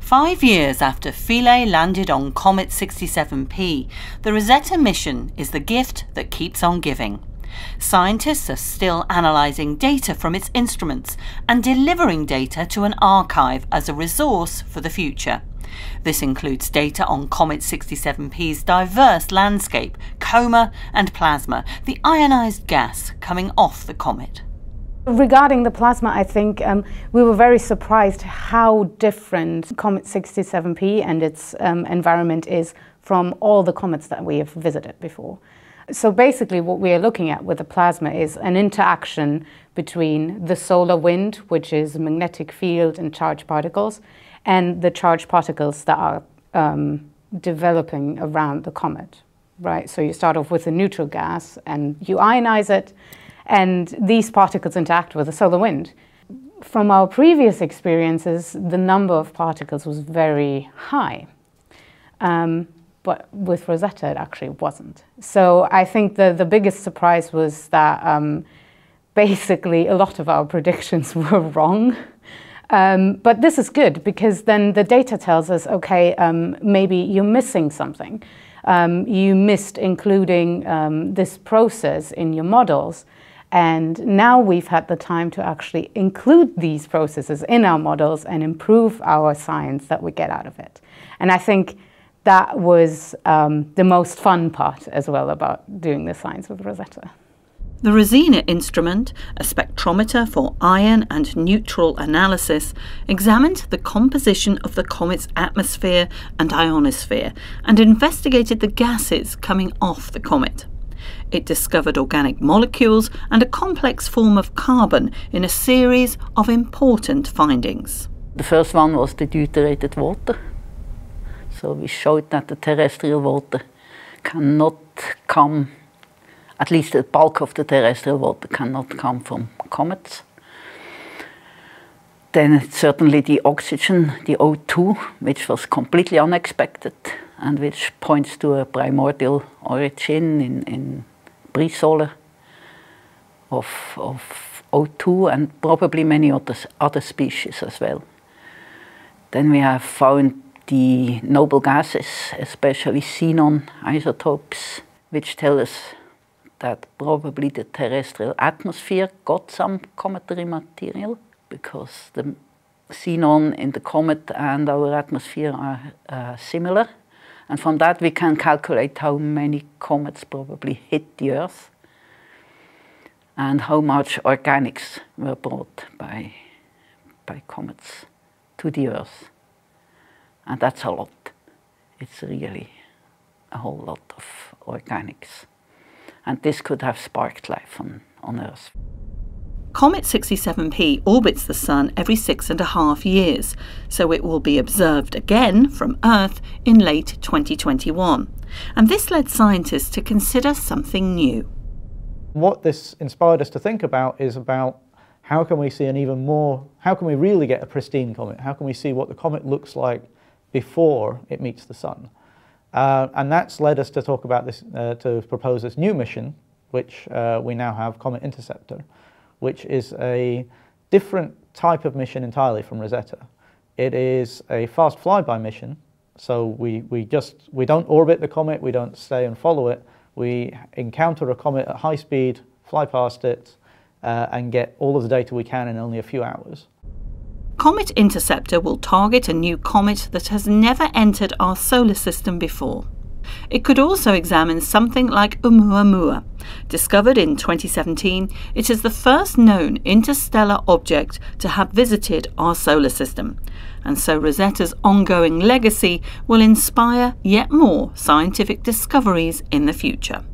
5 years after Philae landed on Comet 67P, the Rosetta mission is the gift that keeps on giving. Scientists are still analysing data from its instruments and delivering data to an archive as a resource for the future. This includes data on Comet 67P's diverse landscape, coma and plasma, the ionized gas coming off the comet. Regarding the plasma, I think we were very surprised how different Comet 67P and its environment is from all the comets that we have visited before. So basically what we are looking at with the plasma is an interaction between the solar wind, which is a magnetic field and charged particles, and the charged particles that are developing around the comet, right? So you start off with a neutral gas and you ionize it, and these particles interact with the solar wind. From our previous experiences, the number of particles was very high, but with Rosetta it actually wasn't. So I think the biggest surprise was that basically a lot of our predictions were wrong. But this is good because then the data tells us, okay, maybe you're missing something. You missed including this process in your models. And now we've had the time to actually include these processes in our models and improve our science that we get out of it. And I think that was the most fun part as well about doing the science with Rosetta. The Rosetta instrument, a spectrometer for ion and neutral analysis, examined the composition of the comet's atmosphere and ionosphere and investigated the gases coming off the comet. It discovered organic molecules and a complex form of carbon in a series of important findings. The first one was the deuterated water. So we showed that the terrestrial water cannot come, at least the bulk of the terrestrial water cannot come from comets. Then certainly the oxygen, the O2, which was completely unexpected and which points to a primordial origin in pre-solar of O2 and probably many other species as well. Then we have found the noble gases, especially xenon isotopes, which tell us that probably the terrestrial atmosphere got some cometary material because the xenon in the comet and our atmosphere are similar. And from that we can calculate how many comets probably hit the Earth and how much organics were brought by comets to the Earth. And that's a lot. It's really a whole lot of organics. And this could have sparked life on Earth. Comet 67P orbits the Sun every 6.5 years, so it will be observed again from Earth in late 2021. And this led scientists to consider something new. What this inspired us to think about is about how can we see how can we really get a pristine comet? How can we see what the comet looks like before it meets the Sun? And that's led us to talk about this, to propose this new mission, which we now have, Comet Interceptor, which is a different type of mission entirely from Rosetta. It is a fast flyby mission, so we don't orbit the comet, we don't stay and follow it. We encounter a comet at high speed, fly past it, and get all of the data we can in only a few hours. Comet Interceptor will target a new comet that has never entered our solar system before. It could also examine something like Oumuamua. Discovered in 2017, it is the first known interstellar object to have visited our solar system. And so Rosetta's ongoing legacy will inspire yet more scientific discoveries in the future.